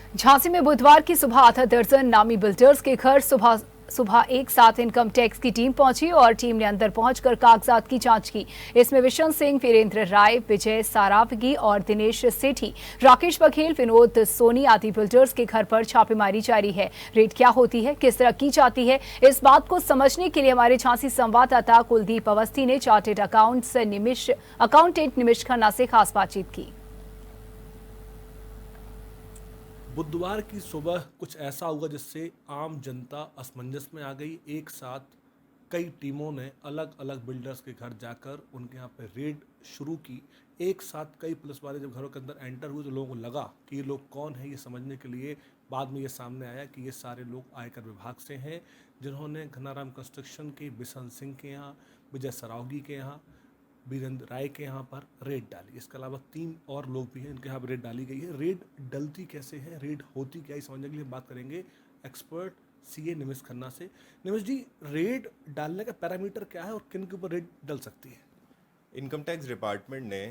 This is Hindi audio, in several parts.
झांसी में बुधवार की सुबह आधा दर्जन नामी बिल्डर्स के घर सुबह एक साथ इनकम टैक्स की टीम पहुंची और टीम ने अंदर पहुंचकर कागजात की जांच की। इसमें विशन सिंह, वीरेंद्र राय, विजय सारावगी और दिनेश सेठी, राकेश बघेल, विनोद सोनी आदि बिल्डर्स के घर पर छापेमारी जारी है। रेड क्या होती है, किस तरह की जाती है, इस बात को समझने के लिए हमारे झांसी संवाददाता कुलदीप अवस्थी ने चार्टेड अकाउंटेंट निमिष खन्ना से खास बातचीत की। बुधवार की सुबह कुछ ऐसा हुआ जिससे आम जनता असमंजस में आ गई। एक साथ कई टीमों ने अलग अलग बिल्डर्स के घर जाकर उनके यहाँ पे रेड शुरू की। एक साथ कई पुलिस वाले जब घरों के अंदर एंटर हुए तो लोगों को लगा कि ये लोग कौन है, ये समझने के लिए बाद में ये सामने आया कि ये सारे लोग आयकर विभाग से हैं, जिन्होंने घनाराम कंस्ट्रक्शन के बिशन सिंह के यहाँ, विजय सरावगी के यहाँ, वीरेंद्र राय के यहाँ पर रेड डाली। इसके अलावा 3 और लोग भी हैं इनके यहाँ पर रेड डाली गई है। रेड डलती कैसे है, रेड होती क्या है, समझने के लिए बात करेंगे एक्सपर्ट सीए निमिष खन्ना से। निमिष जी, रेड डालने का पैरामीटर क्या है और किन के ऊपर रेड डल सकती है? इनकम टैक्स डिपार्टमेंट ने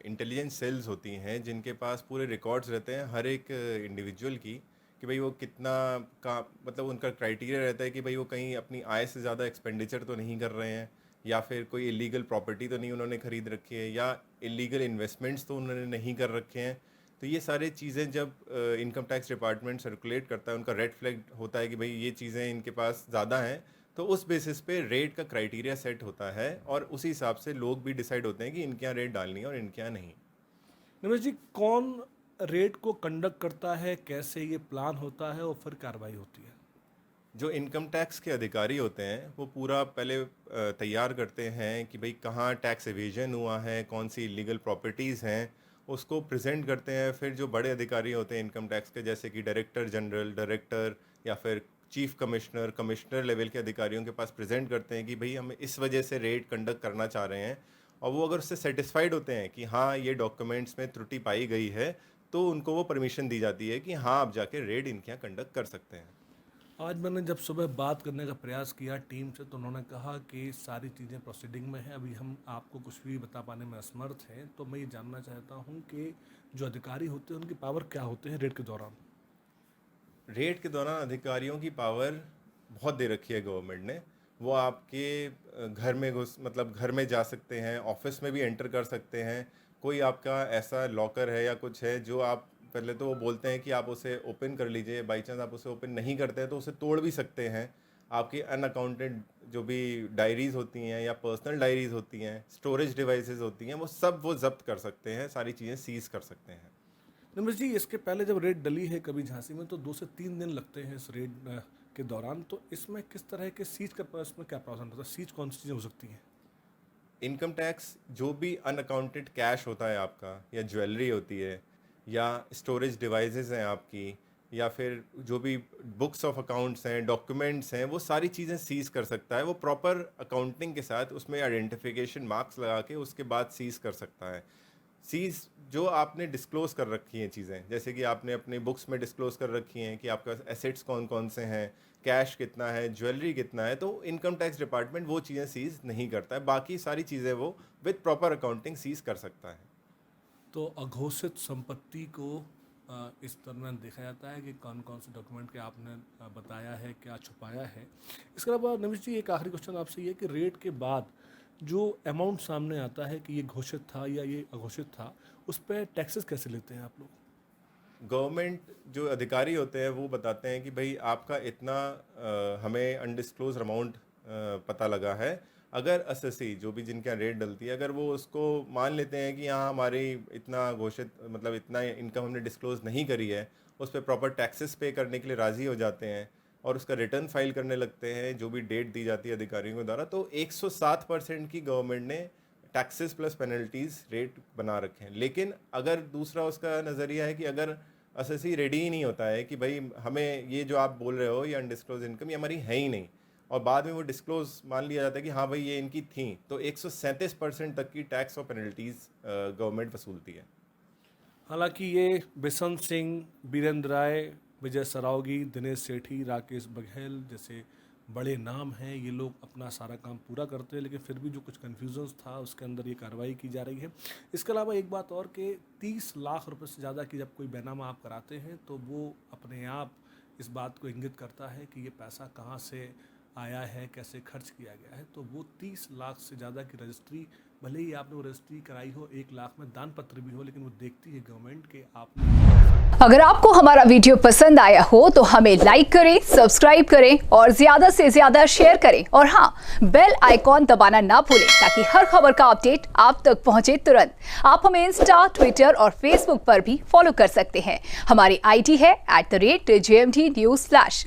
इंटेलिजेंस सेल्स होती हैं जिनके पास पूरे रिकॉर्ड्स रहते हैं हर एक इंडिविजुअल की, कि भाई वो कितना का मतलब उनका क्राइटेरिया रहता है कि भाई वो कहीं अपनी आय से ज़्यादा एक्सपेंडिचर तो नहीं कर रहे हैं, या फिर कोई इलीगल प्रॉपर्टी तो नहीं उन्होंने ख़रीद रखी है, या इलीगल इन्वेस्टमेंट्स तो उन्होंने नहीं कर रखे हैं। तो ये सारी चीज़ें जब इनकम टैक्स डिपार्टमेंट सर्कुलेट करता है, उनका रेड फ्लैग होता है कि भाई ये चीज़ें इनके पास ज़्यादा हैं, तो उस बेसिस पे रेट का क्राइटेरिया सेट होता है और उसी हिसाब से लोग भी डिसाइड होते हैं कि इनके यहाँ रेट डालनी है और इनके यहाँ नहीं। निमिष जी, कौन रेड को कंडक्ट करता है, कैसे ये प्लान होता है और फिर कार्रवाई होती है? जो इनकम टैक्स के अधिकारी होते हैं वो पूरा पहले तैयार करते हैं कि भाई कहाँ टैक्स एवेजन हुआ है, कौन सी इलीगल प्रॉपर्टीज़ हैं, उसको प्रेजेंट करते हैं। फिर जो बड़े अधिकारी होते हैं इनकम टैक्स के, जैसे कि डायरेक्टर जनरल, डायरेक्टर या फिर चीफ कमिश्नर, कमिश्नर लेवल के अधिकारियों के पास प्रेजेंट करते हैं कि भाई हम इस वजह से रेड कंडक्ट करना चाह रहे हैं। और वो अगर उससे सेटिस्फाइड होते हैं कि हाँ ये डॉक्यूमेंट्स में त्रुटि पाई गई है, तो उनको वो परमिशन दी जाती है कि हाँ आप जाके रेड इनके यहाँ कंडक्ट कर सकते हैं। आज मैंने जब सुबह बात करने का प्रयास किया टीम से तो उन्होंने कहा कि सारी चीज़ें प्रोसीडिंग में हैं, अभी हम आपको कुछ भी बता पाने में असमर्थ हैं। तो मैं ये जानना चाहता हूँ कि जो अधिकारी होते हैं उनकी पावर क्या होते हैं रेड के दौरान? रेड के दौरान अधिकारियों की पावर बहुत दे रखी है गवर्नमेंट ने। वो आपके घर में घुस मतलब घर में जा सकते हैं, ऑफिस में भी एंटर कर सकते हैं। कोई आपका ऐसा लॉकर है या कुछ है जो आप पहले तो वो बोलते हैं कि आप उसे ओपन कर लीजिए, बाई चांस आप उसे ओपन नहीं करते हैं तो उसे तोड़ भी सकते हैं। आपकी अनअकाउंटेड जो भी डायरीज़ होती हैं या पर्सनल डायरीज़ होती हैं, स्टोरेज डिवाइसेस होती हैं, वो सब वो जब्त कर सकते हैं, सारी चीज़ें सीज़ कर सकते हैं। निमिष जी, इसके पहले जब रेड डली है कभी झांसी में तो 2 से 3 दिन लगते हैं इस रेड के दौरान। तो इसमें किस तरह के सीज का इसमें क्या प्रावधान होता है, सीज कौन सी चीज़ें हो सकती हैं? इनकम टैक्स जो भी अनअकाउंटेड कैश होता है आपका, या ज्वेलरी होती है, या स्टोरेज डिवाइसेस हैं आपकी, या फिर जो भी बुक्स ऑफ अकाउंट्स हैं, डॉक्यूमेंट्स हैं, वो सारी चीज़ें सीज़ कर सकता है। वो प्रॉपर अकाउंटिंग के साथ उसमें आइडेंटिफिकेशन मार्क्स लगा के उसके बाद सीज़ कर सकता है। सीज जो आपने डिस्क्लोज कर रखी हैं चीज़ें, जैसे कि आपने अपनी बुक्स में डिस्क्लोज कर रखी हैं कि आपके पास एसेट्स कौन कौन से हैं, कैश कितना है, ज्वेलरी कितना है, तो इनकम टैक्स डिपार्टमेंट वो चीज़ें सीज नहीं करता है। बाकी सारी चीज़ें वो विद प्रॉपर अकाउंटिंग सीज कर सकता है। तो अघोषित संपत्ति को इस दरमियान देखा जाता है कि कौन कौन से डॉक्यूमेंट के आपने बताया है, क्या छुपाया है। इसके अलावा निमिष जी, एक आखिरी क्वेश्चन आपसे ये कि रेड के बाद जो अमाउंट सामने आता है कि ये घोषित था या ये अघोषित था, उस पर टैक्सेस कैसे लेते हैं आप लोग? गवर्नमेंट जो अधिकारी होते हैं वो बताते हैं कि भाई आपका इतना हमें अनडिस्क्लोज अमाउंट पता लगा है। अगर एसएससी जो भी जिनके यहाँ रेट डलती है, अगर वो उसको मान लेते हैं कि हाँ हमारी इतना घोषित मतलब इतना इनकम हमने डिस्क्लोज नहीं करी है, उस पर प्रॉपर टैक्सेस पे करने के लिए राज़ी हो जाते हैं और उसका रिटर्न फाइल करने लगते हैं जो भी डेट दी जाती है अधिकारियों के द्वारा, तो 107% की गवर्नमेंट ने टैक्सेस प्लस पेनल्टीज रेट बना रखे हैं। लेकिन अगर दूसरा उसका नज़रिया है कि अगर एसएससी रेडी ही नहीं होता है कि भाई हमें ये जो आप बोल रहे हो ये अनडिस्क्लोज इनकम ये हमारी है ही नहीं, और बाद में वो डिस्क्लोज मान लिया जाता है कि हाँ भाई ये इनकी थी, तो 137% तक की टैक्स और पेनल्टीज गवर्नमेंट वसूलती है। हालांकि ये बिशन सिंह, वीरेंद्र राय, विजय सरावगी, दिनेश सेठी, राकेश बघेल जैसे बड़े नाम हैं, ये लोग अपना सारा काम पूरा करते हैं, लेकिन फिर भी जो कुछ कन्फ्यूजन्स था उसके अंदर ये कार्रवाई की जा रही है। इसके अलावा एक बात और कि 30 लाख रुपए से ज़्यादा की जब कोई बैनामा आप कराते हैं तो वो अपने आप इस बात को इंगित करता है कि ये पैसा कहाँ से आया है, कैसे खर्च किया गया है। तो वो 30 लाख से ज़्यादा की रजिस्ट्री, भले ही आपने वो रजिस्ट्री कराई हो, 1 लाख में दान पत्र भी हो, लेकिन वो देखती है गवर्नमेंट के आपने। अगर आपको हमारा वीडियो पसंद आया हो तो हमें लाइक करें, सब्सक्राइब करें और ज्यादा से ज्यादा शेयर करें। और हाँ, बेल आइकॉन दबाना ना भूलें ताकि हर खबर का अपडेट आप तक पहुंचे तुरंत। आप हमें इंस्टा, ट्विटर और फेसबुक पर भी फॉलो कर सकते हैं। हमारी आईडी है @JMT News Flash।